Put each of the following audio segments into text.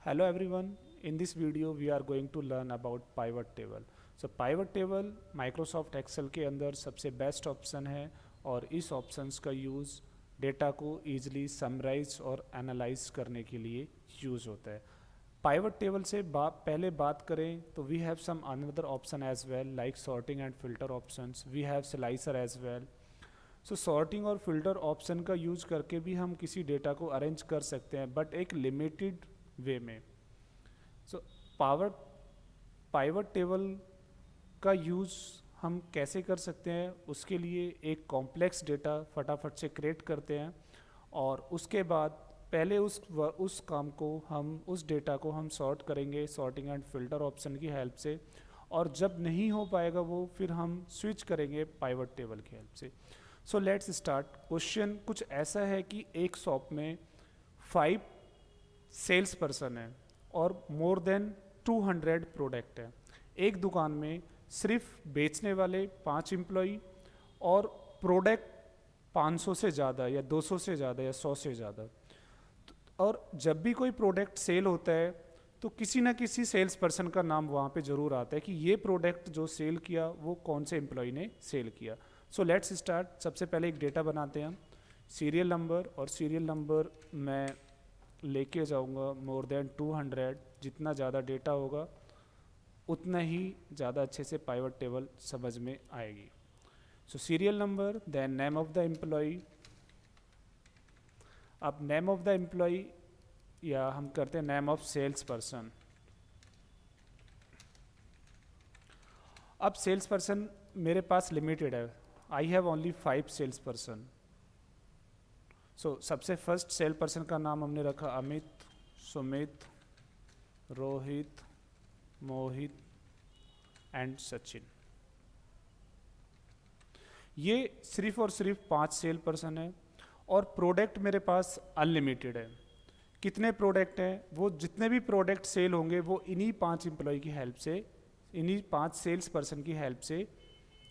Hello everyone, in this video we are going to learn about pivot table. So pivot table Microsoft Excel के अंदर सबसे best option है और इस options का यूज़ डेटा को ईजिली समराइज और एनालाइज करने के लिए यूज़ होता है. पाइवट टेबल से पहले बात करें तो we have some another option as well like sorting and filter options, we have slicer as well. So sorting और फिल्टर ऑप्शन का यूज करके भी हम किसी डेटा को अरेंज कर सकते हैं बट एक लिमिटेड वे में. सो पावर पाइवट टेबल का यूज़ हम कैसे कर सकते हैं, उसके लिए एक कॉम्प्लेक्स डेटा फटाफट से क्रिएट करते हैं और उसके बाद पहले उस काम को हम उस डेटा को हम सॉर्ट करेंगे सॉर्टिंग एंड फिल्टर ऑप्शन की हेल्प से, और जब नहीं हो पाएगा वो फिर हम स्विच करेंगे पाइवट टेबल की हेल्प से. So let's start. क्वेश्चन कुछ ऐसा है कि एक शॉप में 5 सेल्स पर्सन है और मोर देन 200 प्रोडक्ट है. एक दुकान में सिर्फ बेचने वाले 5 एम्प्लॉई और प्रोडक्ट 500 से ज़्यादा या 200 से ज़्यादा या 100 से ज़्यादा. और जब भी कोई प्रोडक्ट सेल होता है तो किसी ना किसी सेल्स पर्सन का नाम वहाँ पे ज़रूर आता है कि ये प्रोडक्ट जो सेल किया वो कौन से एम्प्लॉय ने सेल किया. So let's start. सबसे पहले एक डेटा बनाते हैं हम, सीरियल नंबर, और सीरियल नंबर मैं लेके जाऊंगा मोर देन 200. जितना ज़्यादा डेटा होगा उतना ही ज़्यादा अच्छे से पाइवट टेबल समझ में आएगी. So serial number, then name of the employee. अब नेम ऑफ द एम्प्लॉय या हम करते हैं नेम ऑफ सेल्स पर्सन. अब सेल्स पर्सन मेरे पास लिमिटेड है, I have only 5 sales person. So सबसे फर्स्ट सेल पर्सन का नाम हमने रखा अमित, सुमित, रोहित, मोहित एंड सचिन. ये सिर्फ और सिर्फ 5 सेल पर्सन है और प्रोडक्ट मेरे पास अनलिमिटेड है. कितने प्रोडक्ट हैं? वो जितने भी प्रोडक्ट सेल होंगे वो इन्हीं 5 एम्प्लॉय की हेल्प से, इन्हीं 5 सेल्स पर्सन की हेल्प से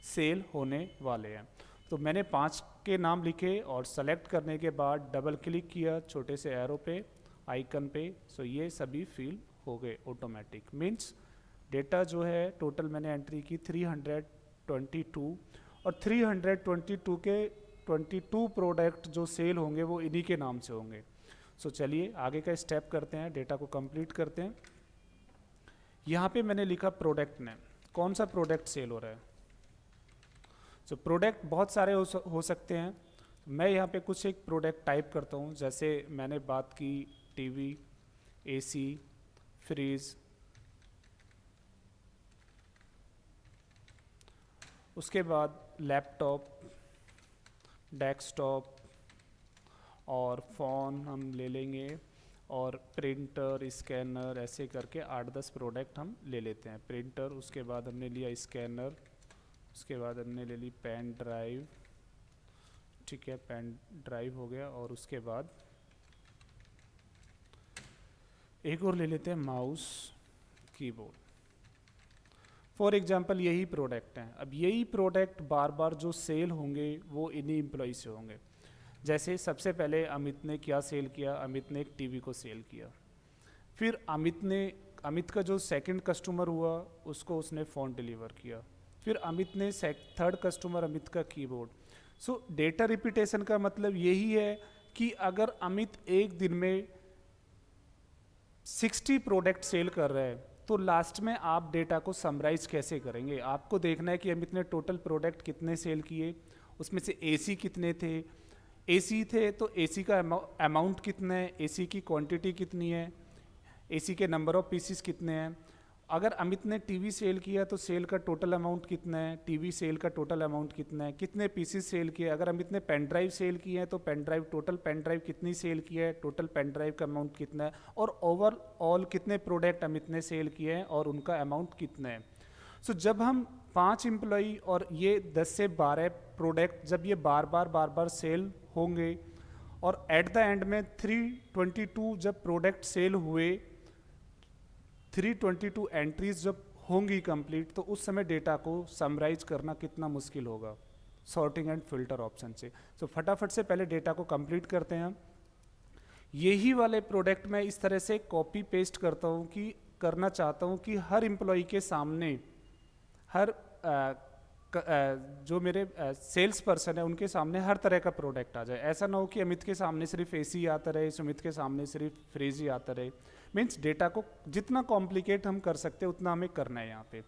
सेल होने वाले हैं. तो मैंने 5 के नाम लिखे और सेलेक्ट करने के बाद डबल क्लिक किया छोटे से एरो पे, आइकन पे. सो ये सभी फिल हो गए ऑटोमेटिक. मीन्स डेटा जो है टोटल मैंने एंट्री की 322 और 322 के 22 प्रोडक्ट जो सेल होंगे वो इन्हीं के नाम से होंगे. सो चलिए आगे का स्टेप करते हैं, डेटा को कंप्लीट करते हैं. यहाँ पे मैंने लिखा प्रोडक्ट नेम, कौन सा प्रोडक्ट सेल हो रहा है. सो प्रोडक्ट बहुत सारे हो सकते हैं. मैं यहाँ पे कुछ एक प्रोडक्ट टाइप करता हूँ. जैसे मैंने बात की टीवी, एसी, फ्रीज, उसके बाद लैपटॉप, डेस्कटॉप और फ़ोन हम ले लेंगे, और प्रिंटर, स्कैनर, ऐसे करके 8-10 प्रोडक्ट हम ले लेते हैं. प्रिंटर, उसके बाद हमने लिया स्कैनर, उसके बाद हमने ले ली पेन ड्राइव. ठीक है, पेन ड्राइव हो गया. और उसके बाद एक और ले लेते हैं माउस, कीबोर्ड. फॉर एग्जांपल यही प्रोडक्ट हैं. अब यही प्रोडक्ट बार बार जो सेल होंगे वो इन्हीं एम्प्लॉय से होंगे. जैसे सबसे पहले अमित ने क्या सेल किया, अमित ने एक टीवी को सेल किया. फिर अमित का जो सेकंड कस्टमर हुआ उसको उसने फ़ोन डिलीवर किया. फिर अमित ने थर्ड कस्टमर, अमित का कीबोर्ड. सो डेटा रिपीटेशन का मतलब यही है कि अगर अमित एक दिन में 60 प्रोडक्ट सेल कर रहे हैं तो लास्ट में आप डेटा को समराइज कैसे करेंगे. आपको देखना है कि अमित ने टोटल प्रोडक्ट कितने सेल किए, उसमें से एसी कितने थे. एसी थे तो एसी का अमाउंट कितना है, एसी की क्वांटिटी कितनी है, एसी के नंबर ऑफ पीसीस कितने हैं. अगर अमित ने टीवी सेल किया तो सेल का टोटल अमाउंट कितना है, टीवी सेल का टोटल अमाउंट कितना है, कितने पीसीस सेल किए. अगर अमित ने पेन ड्राइव सेल किए हैं तो pen drive, total pen drive कितनी सेल की है, टोटल पेन ड्राइव का अमाउंट कितना है, और ओवरऑल कितने प्रोडक्ट अमित ने सेल किए हैं और उनका अमाउंट कितना है. सो जब हम 5 एम्प्लॉई और ये 10 से 12 प्रोडक्ट जब ये बार बार सेल होंगे और एट द एंड में 322 जब प्रोडक्ट सेल हुए, 322 एंट्रीज जब होंगी कंप्लीट, तो उस समय डेटा को समराइज करना कितना मुश्किल होगा सॉर्टिंग एंड फिल्टर ऑप्शन से. सो फटाफट से पहले डेटा को कंप्लीट करते हैं. यही वाले प्रोडक्ट मैं इस तरह से कॉपी पेस्ट करता हूँ कि करना चाहता हूँ कि हर एम्प्लॉय के सामने, हर जो मेरे सेल्स पर्सन है उनके सामने हर तरह का प्रोडक्ट आ जाए। ऐसा ना हो कि अमित के सामने सिर्फ एसी आता रहे, सुमित के सामने सिर्फ फ्रिज ही आता रहे। मीन्स डेटा को जितना कॉम्प्लिकेट हम कर सकते हैं उतना हमें करना है यहाँ पे।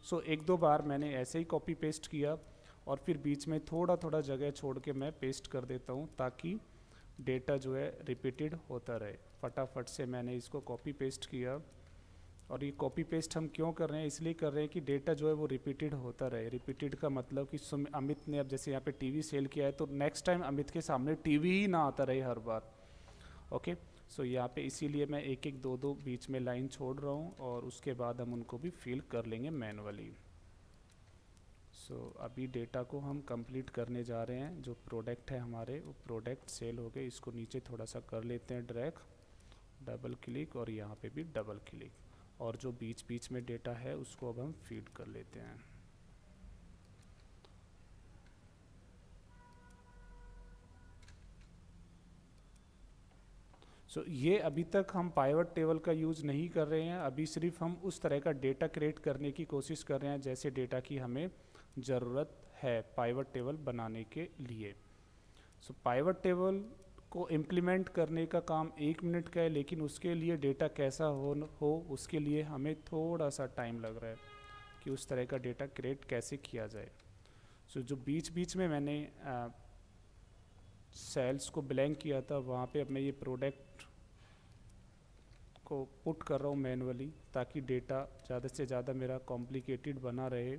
सो एक दो बार मैंने ऐसे ही कॉपी पेस्ट किया और फिर बीच में थोड़ा थोड़ा जगह छोड़ के मैं पेस्ट कर देता हूँ ताकि डेटा जो है रिपीटेड होता रहे। फटाफट से मैंने इसको कॉपी पेस्ट किया। और ये कॉपी पेस्ट हम क्यों कर रहे हैं, इसलिए कर रहे हैं कि डेटा जो है वो रिपीटेड होता रहे। रिपीटेड का मतलब कि अमित ने अब जैसे यहाँ पे टीवी सेल किया है तो नेक्स्ट टाइम अमित के सामने टीवी ही ना आता रहे हर बार। ओके, सो यहाँ पे इसीलिए मैं एक एक दो दो बीच में लाइन छोड़ रहा हूँ और उसके बाद हम उनको भी फिल कर लेंगे मैनुअली। सो अभी डेटा को हम कंप्लीट करने जा रहे हैं। जो प्रोडक्ट है हमारे वो प्रोडक्ट सेल हो गए, इसको नीचे थोड़ा सा कर लेते हैं ड्रैग, डबल क्लिक और यहाँ पे भी डबल क्लिक, और जो बीच बीच में डेटा है उसको अब हम फीड कर लेते हैं। ये अभी तक हम पाइवट टेबल का यूज़ नहीं कर रहे हैं, अभी सिर्फ हम उस तरह का डेटा क्रिएट करने की कोशिश कर रहे हैं जैसे डेटा की हमें ज़रूरत है पाइवट टेबल बनाने के लिए। पाइवट टेबल को इम्प्लीमेंट करने का काम 1 मिनट का है, लेकिन उसके लिए डेटा कैसा हो उसके लिए हमें थोड़ा सा टाइम लग रहा है कि उस तरह का डेटा क्रिएट कैसे किया जाए। जो बीच बीच में मैंने सेल्स को ब्लैंक किया था वहाँ पे अब मैं ये प्रोडक्ट को पुट कर रहा हूँ मैनुअली ताकि डेटा ज़्यादा से ज़्यादा मेरा कॉम्प्लिकेटेड बना रहे।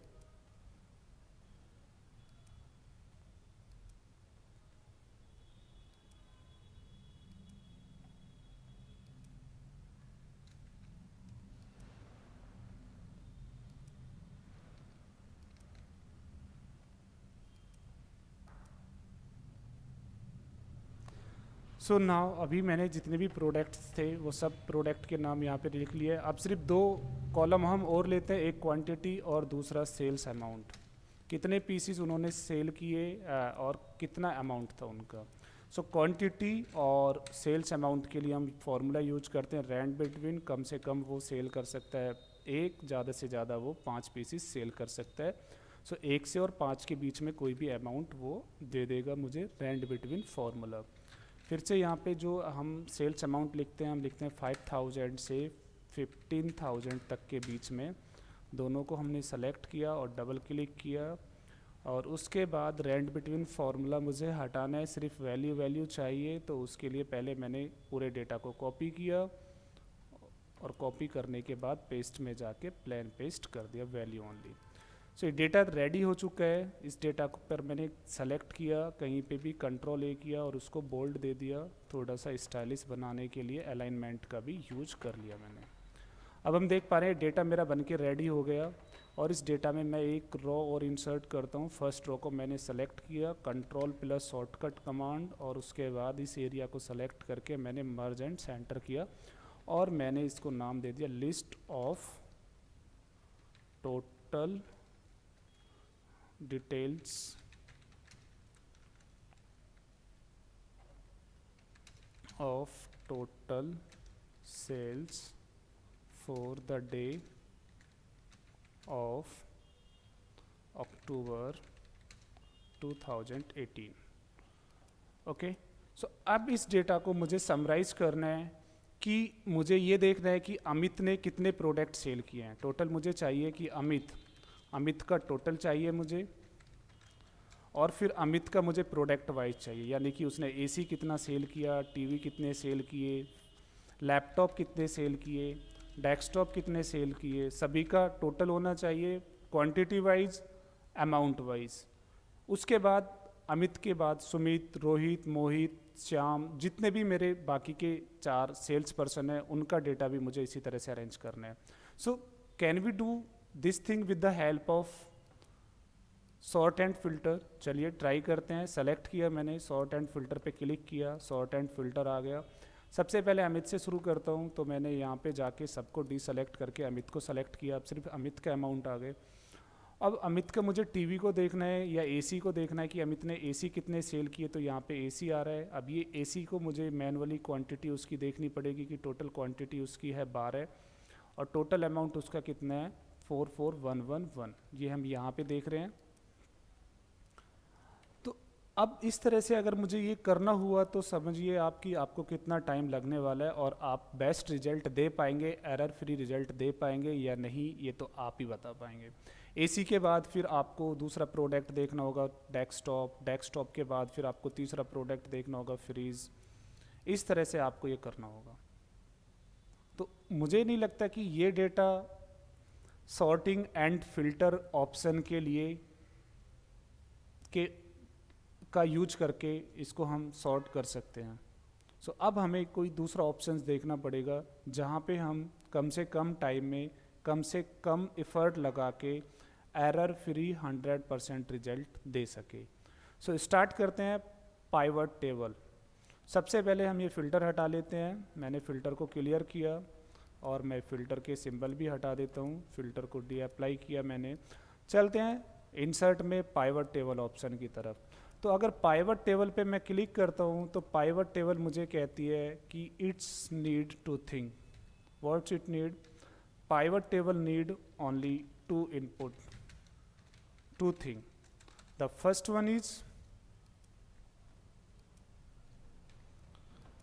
सो नाउ अभी मैंने जितने भी प्रोडक्ट्स थे वो सब प्रोडक्ट के नाम यहाँ पे लिख लिए। अब सिर्फ 2 कॉलम हम और लेते हैं, एक क्वांटिटी और दूसरा सेल्स अमाउंट। कितने पीसीस उन्होंने सेल किए और कितना अमाउंट था उनका। क्वांटिटी और सेल्स अमाउंट के लिए हम फॉर्मूला यूज करते हैं रैंड बिटवीन। कम से कम वो सेल कर सकता है 1, ज़्यादा से ज़्यादा वो 5 पीसीस सेल कर सकता है। 1 से और 5 के बीच में कोई भी अमाउंट वो दे देगा मुझे रैंड बिटवीन फॉर्मूला। फिर से यहाँ पे जो हम सेल्स अमाउंट लिखते हैं, हम लिखते हैं 5000 से 15000 तक के बीच में। दोनों को हमने सेलेक्ट किया और डबल क्लिक किया और उसके बाद रैंड बिटवीन फार्मूला मुझे हटाना है, सिर्फ वैल्यू चाहिए। तो उसके लिए पहले मैंने पूरे डेटा को कॉपी किया और कॉपी करने के बाद पेस्ट में जाके प्लेन पेस्ट कर दिया वैल्यू ओनली। ये डेटा रेडी हो चुका है। इस डेटा को पर मैंने सेलेक्ट किया, कहीं पे भी कंट्रोल A किया और उसको बोल्ड दे दिया, थोड़ा सा स्टाइलिश बनाने के लिए अलाइनमेंट का भी यूज कर लिया मैंने। अब हम देख पा रहे हैं डेटा मेरा बनके रेडी हो गया और इस डेटा में मैं एक रो और इंसर्ट करता हूँ। फर्स्ट रो को मैंने सेलेक्ट किया, कंट्रोल प्लस शॉर्टकट कमांड, और उसके बाद इस एरिया को सेलेक्ट करके मैंने मर्ज एंड सेंटर किया और मैंने इसको नाम दे दिया list of total details of total sales for the day of October 2018। Okay, सो अब इस डेटा को मुझे समराइज करना है कि मुझे ये देखना है कि अमित ने कितने प्रोडक्ट सेल किए हैं। टोटल मुझे चाहिए कि अमित का टोटल चाहिए मुझे, और फिर अमित का मुझे प्रोडक्ट वाइज चाहिए, यानी कि उसने एसी कितना सेल किया, टीवी कितने सेल किए, लैपटॉप कितने सेल किए, डेस्कटॉप कितने सेल किए, सभी का टोटल होना चाहिए क्वांटिटी वाइज, अमाउंट वाइज। उसके बाद अमित के बाद सुमित, रोहित, मोहित, श्याम, जितने भी मेरे बाकी के 4 सेल्स पर्सन हैं उनका डेटा भी मुझे इसी तरह से अरेंज करना है। So can we do this thing with the help of sort and filter. चलिए ट्राई करते हैं। सेलेक्ट किया मैंने, सॉर्ट एंड फिल्टर पे क्लिक किया, सॉर्ट एंड फिल्टर आ गया। सबसे पहले अमित से शुरू करता हूँ, तो मैंने यहाँ पे जाके सबको डीसेलेक्ट करके अमित को सेलेक्ट किया। अब सिर्फ अमित के अमाउंट आ गए अब अमित का मुझे टीवी को देखना है या एसी को देखना है कि अमित ने एसी कितने सेल किए, तो यहाँ पे एसी आ रहा है। अब ये एसी को मुझे मैनुअली क्वांटिटी उसकी देखनी पड़ेगी कि टोटल क्वांटिटी उसकी है 12 और टोटल अमाउंट उसका कितना है 44111, ये हम यहाँ पे देख रहे हैं। तो अब इस तरह से अगर मुझे ये करना हुआ तो समझिए आपकी आपको कितना टाइम लगने वाला है और आप बेस्ट रिजल्ट दे पाएंगे, एरर फ्री रिजल्ट दे पाएंगे या नहीं, ये तो आप ही बता पाएंगे। एसी के बाद फिर आपको दूसरा प्रोडक्ट देखना होगा डेस्कटॉप, डेस्कटॉप के बाद फिर आपको तीसरा प्रोडक्ट देखना होगा फ्रीज। इस तरह से आपको ये करना होगा। तो मुझे नहीं लगता कि ये data sorting and filter option के लिए के का यूज करके इसको हम सॉर्ट कर सकते हैं। सो अब हमें कोई दूसरा ऑप्शन देखना पड़ेगा जहाँ पे हम कम से कम टाइम में कम से कम एफर्ट लगा के एरर फ्री 100% रिजल्ट दे सके। सो स्टार्ट करते हैं पाइवट टेबल। सबसे पहले हम ये फ़िल्टर हटा लेते हैं। मैंने फ़िल्टर को क्लियर किया और मैं फ़िल्टर के सिंबल भी हटा देता हूँ। फ़िल्टर को डी अप्लाई किया मैंने। चलते हैं इंसर्ट में पाइवट टेबल ऑप्शन की तरफ। तो अगर पाइवट टेबल पे मैं क्लिक करता हूँ तो पाइवट टेबल मुझे कहती है कि it's need to think. What's it need? Pivot table need only to input, two thing. The first one is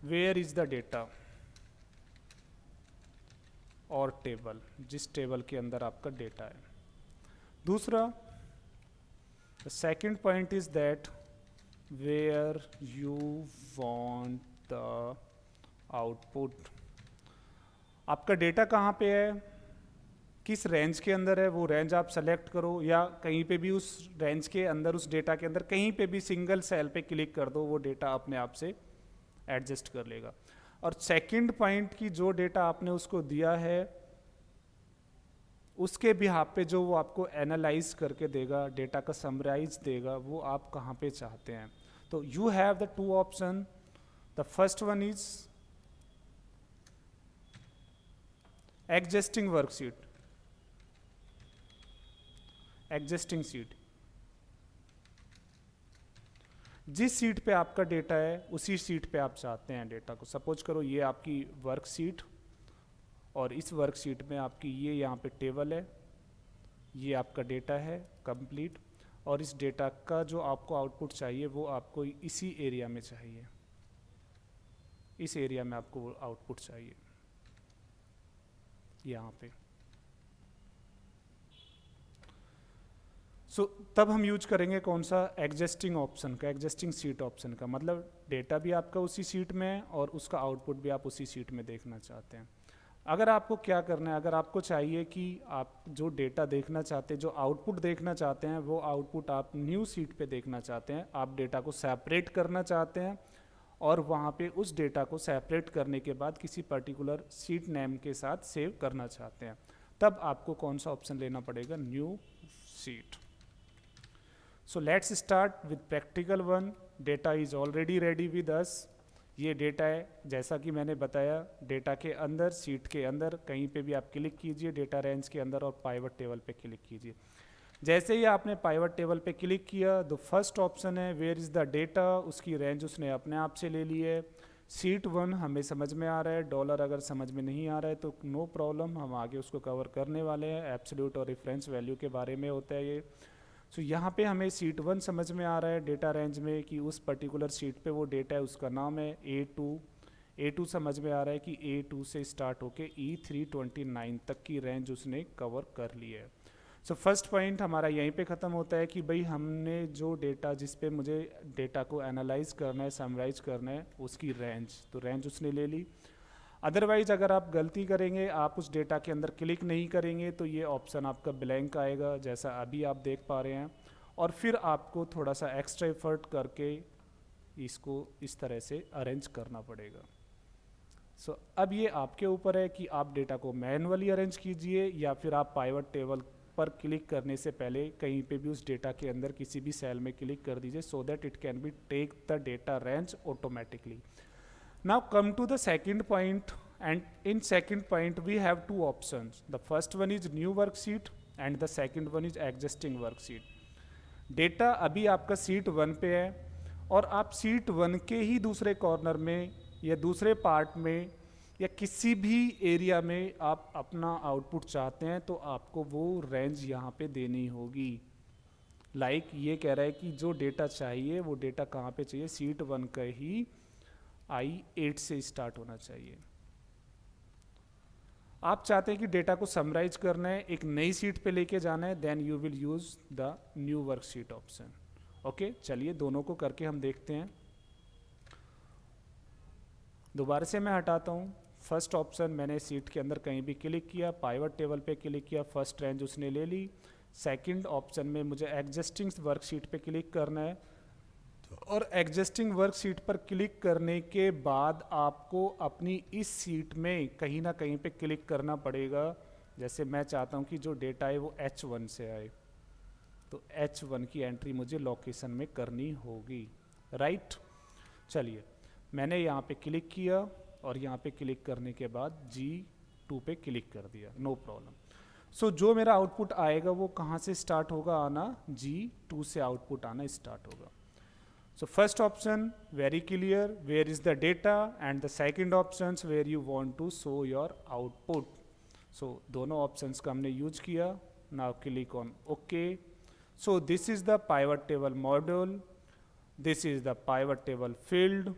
where is the data और टेबल, जिस टेबल के अंदर आपका डेटा है। दूसरा the second point is that where you want the output, आपका data कहाँ पे है, किस रेंज के अंदर है, वो रेंज आप सेलेक्ट करो या कहीं पे भी उस रेंज के अंदर उस डेटा के अंदर कहीं पे भी सिंगल सेल पे क्लिक कर दो, वो डेटा अपने आप से एडजस्ट कर लेगा। और सेकंड पॉइंट की जो डेटा आपने उसको दिया है उसके बिहाफ पे जो वो आपको एनालाइज करके देगा, डेटा का समराइज देगा, वो आप कहाँ पे चाहते हैं। तो you have the two option. The first one is existing worksheet, existing seat. जिस सीट पे आपका डेटा है उसी सीट पे आप चाहते हैं डेटा को। सपोज करो ये आपकी वर्कशीट और इस वर्कशीट में आपकी ये यहाँ पे टेबल है, ये आपका डेटा है कंप्लीट, और इस डेटा का जो आपको आउटपुट चाहिए वो आपको इसी एरिया में चाहिए, इस एरिया में आपको वो आउटपुट चाहिए यहाँ पे। तब हम यूज करेंगे कौन सा, एग्जिस्टिंग ऑप्शन का, एग्जिस्टिंग सीट ऑप्शन का। मतलब डेटा भी आपका उसी सीट में है और उसका आउटपुट भी आप उसी सीट में देखना चाहते हैं। अगर आपको क्या करना है, अगर आपको चाहिए कि आप जो डेटा देखना चाहते हैं, जो आउटपुट देखना चाहते हैं, वो आउटपुट आप न्यू सीट पे देखना चाहते हैं, आप डेटा को सेपरेट करना चाहते हैं और वहाँ पे उस डेटा को सेपरेट करने के बाद किसी पर्टिकुलर सीट नेम के साथ सेव करना चाहते हैं, तब आपको कौन सा ऑप्शन लेना पड़ेगा, new seat. So let's start with practical one. Data is already ready with us. ये डेटा है, जैसा कि मैंने बताया, डेटा के अंदर, सीट के अंदर कहीं पे भी आप क्लिक कीजिए डेटा रेंज के अंदर और पाइवट टेबल पे क्लिक कीजिए। जैसे ही आपने पाइवट टेबल पे क्लिक किया, तो फर्स्ट ऑप्शन है वेयर इज़ द डेटा, उसकी रेंज उसने अपने आप से ले ली है। सीट 1 हमें समझ में आ रहा है, डॉलर अगर समझ में नहीं आ रहा है तो नो प्रॉब्लम, हम आगे उसको कवर करने वाले हैं। एब्सोल्यूट और रेफरेंस वैल्यू के बारे में होता है ये। सो यहाँ पे हमें सीट 1 समझ में आ रहा है डेटा रेंज में कि उस पर्टिकुलर सीट पे वो डेटा है, उसका नाम है A2 समझ में आ रहा है कि A2 से स्टार्ट होके E329 तक की रेंज उसने कवर कर ली है। सो फर्स्ट पॉइंट हमारा यहीं पे ख़त्म होता है कि भाई हमने जो डेटा जिस पे मुझे डेटा को एनालाइज करना है, समराइज करना है, उसकी रेंज, तो रेंज उसने ले ली। अदरवाइज अगर आप गलती करेंगे, आप उस डेटा के अंदर क्लिक नहीं करेंगे तो ये ऑप्शन आपका ब्लैंक आएगा, जैसा अभी आप देख पा रहे हैं, और फिर आपको थोड़ा सा एक्स्ट्रा एफर्ट करके इसको इस तरह से अरेंज करना पड़ेगा। सो अब ये आपके ऊपर है कि आप डेटा को मैनुअली अरेंज कीजिए या फिर आप पाइवट टेबल पर क्लिक करने से पहले कहीं पे भी उस डेटा के अंदर किसी भी सेल में क्लिक कर दीजिए, so that it can be take the data range automatically. Now come to the second point, and in second point we have two options. The first one is new worksheet and the second one is existing worksheet. Data अभी आपका seat 1 पे है और आप seat 1 के ही दूसरे corner में या दूसरे पार्ट में या किसी भी एरिया में आप अपना आउटपुट चाहते हैं तो आपको वो रेंज यहाँ पे देनी होगी। लाइक ये कह रहा है कि जो डेटा चाहिए वो डेटा कहाँ पे चाहिए, सीट 1 का ही I8 से स्टार्ट होना चाहिए। आप चाहते हैं कि डेटा को समराइज करना है, एक नई सीट पे लेके जाना है, then you will use the new worksheet option. Okay, चलिए दोनों को करके हम देखते हैं। दोबारा से मैं हटाता हूँ। फर्स्ट ऑप्शन मैंने सीट के अंदर कहीं भी क्लिक किया, पाइवट टेबल पे क्लिक किया, फर्स्ट रेंज उसने ले ली। सेकंड ऑप्शन में मुझे एग्जिस्टिंग वर्कशीट पे क्लिक करना है और एग्जिस्टिंग वर्कशीट पर क्लिक करने के बाद आपको अपनी इस सीट में कहीं ना कहीं पे क्लिक करना पड़ेगा। जैसे मैं चाहता हूँ कि जो डेटा है वो H1 से आए, तो H1 की एंट्री मुझे लोकेशन में करनी होगी, राइट। चलिए मैंने यहाँ पे क्लिक किया और यहाँ पे क्लिक करने के बाद G2 पे क्लिक कर दिया, नो प्रॉब्लम। सो जो मेरा आउटपुट आएगा वो कहाँ से स्टार्ट होगा आना, G2 से आउटपुट आना स्टार्ट होगा। So first option very clear where is the data and the second options where you want to show your output. So दोनों options का हमने use किया। Now click on OK. So this is the pivot table module. This is the pivot table field.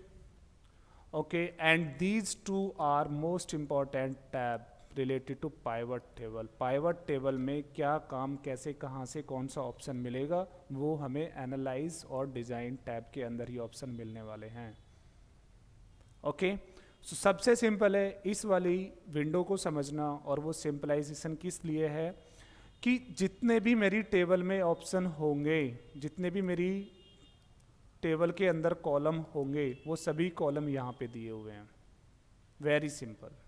Okay, and these two are most important tab related to pivot table. pivot table में क्या काम, कैसे, कहाँ से कौन सा option मिलेगा वो हमें एनालाइज और डिज़ाइन टैब के अंदर ही ऑप्शन मिलने वाले हैं। ओके, सो सबसे सिंपल है इस वाली विंडो को समझना, और वो सिंपलाइजेशन किस लिए है कि जितने भी मेरी टेबल में ऑप्शन होंगे, जितने भी मेरी टेबल के अंदर कॉलम होंगे, वो सभी कॉलम यहाँ पे दिए हुए हैं। Very simple,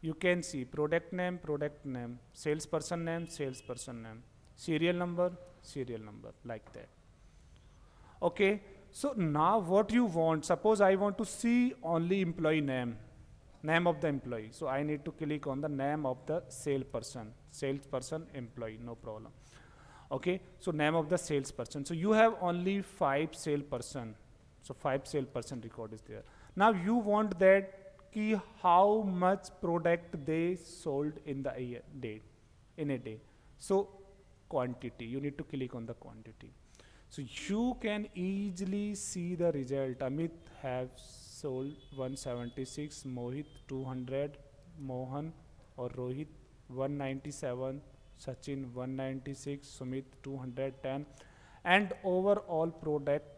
you can see product name, salesperson name, serial number, like that. Okay, so now what you want, suppose I want to see only employee name of the employee, so I need to click on the name of the salesperson employee, no problem. Okay, so name of the salesperson, so you have only 5 salesperson, so 5 salesperson record is there. Now you want that कि how much product they sold in the day, in a day. So quantity, you need to click on the quantity. So you can easily see the result. Amit have sold 176, Mohit 200, Mohan or Rohit 197, Sachin 196, Sumit 210, and overall product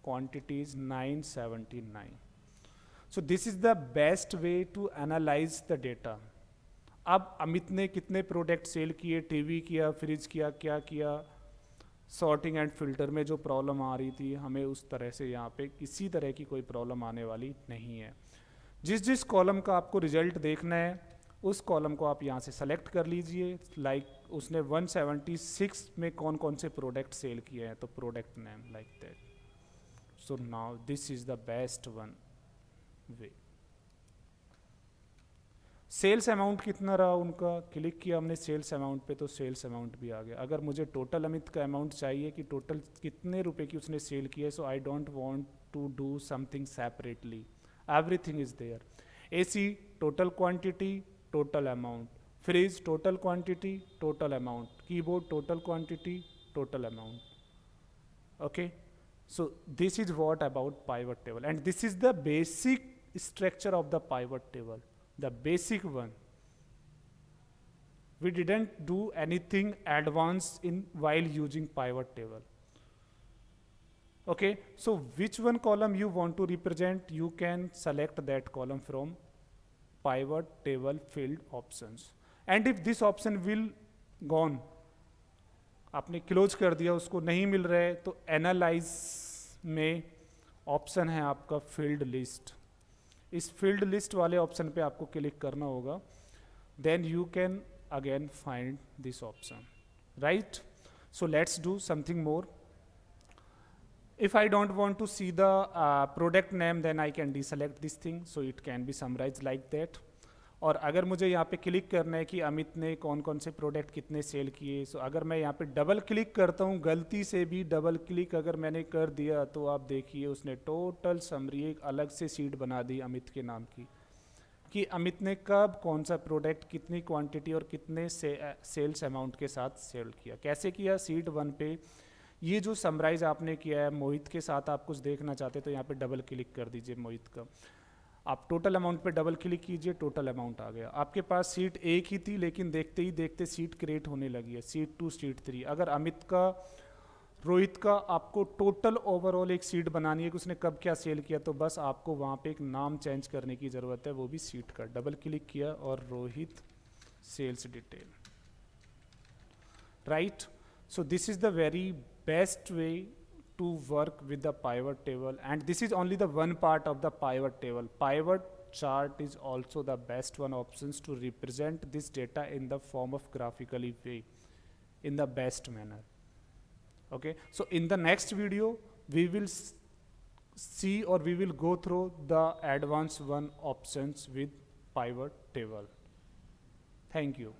quantity is 979. So this is the best way to analyze the data. अब अमित ने कितने product cell किए, TV किया, fridge किया, क्या किया, sorting and filter में जो प्रॉब्लम आ रही थी हमें उस तरह से यहाँ पे किसी तरह की कोई प्रॉब्लम आने वाली नहीं है। जिस कॉलम का आपको रिजल्ट देखना है उस कॉलम को आप यहाँ से सेलेक्ट कर लीजिए। लाइक उसने 176 में कौन कौन से प्रोडक्ट सेल किए हैं, तो product name like that. So now this is the best one way. Sales amount कितना रहा उनका, क्लिक किया हमने सेल्स अमाउंट पे तो सेल्स अमाउंट भी आ गया। अगर मुझे टोटल अमित का अमाउंट चाहिए कि टोटल कितने रुपए की उसने सेल किया, so I don't want to do something separately, everything is there. AC total quantity, total amount, fridge total quantity, total amount, keyboard total quantity, total amount. Okay, so this is what about pivot table, and this is the basic structure of the pivot table, the basic one. We didn't do anything advanced in while using pivot table. Okay, so which one column you want to represent, you can select that column from pivot table field options, and if this option will gone, आपने close कर दिया, उसको नहीं मिल रहा है, तो analyse में option है आपका फील्ड लिस्ट। इस फील्ड लिस्ट वाले ऑप्शन पे आपको क्लिक करना होगा, then you can again find this option, right. So let's do something more. If I don't want to see the product name, then I can deselect this thing, so it can be summarized like that. और अगर मुझे यहाँ पे click करना है कि अमित ने कौन कौन से प्रोडक्ट कितने सेल किए, सो अगर मैं यहाँ पे डबल क्लिक करता हूँ, गलती से भी डबल क्लिक अगर मैंने कर दिया तो आप देखिए उसने टोटल समरी एक अलग से शीट बना दी अमित के नाम की, कि अमित ने कब कौन सा प्रोडक्ट कितनी क्वांटिटी और कितने सेल्स अमाउंट के साथ सेल किया। कैसे किया? शीट 1 पे ये जो समराइज आपने किया है मोहित के साथ, आप कुछ देखना चाहते तो यहाँ पे डबल क्लिक कर दीजिए मोहित का, आप टोटल अमाउंट पे डबल क्लिक कीजिए, टोटल अमाउंट आ गया। आपके पास सीट एक ही थी लेकिन देखते ही देखते सीट क्रिएट होने लगी है, सीट 2 सीट 3। अगर अमित का रोहित का आपको टोटल ओवरऑल एक सीट बनानी है कि उसने कब क्या सेल किया, तो बस आपको वहाँ पे एक नाम चेंज करने की ज़रूरत है, वो भी सीट का। डबल क्लिक किया और Rohit sales detail, right. So this is the very best way to work with the pivot table, and this is only the one part of the pivot table. Pivot chart is also the best one options to represent this data in the form of graphically way in the best manner. Okay, so in the next video we will see, or we will go through the advanced one options with pivot table. Thank you.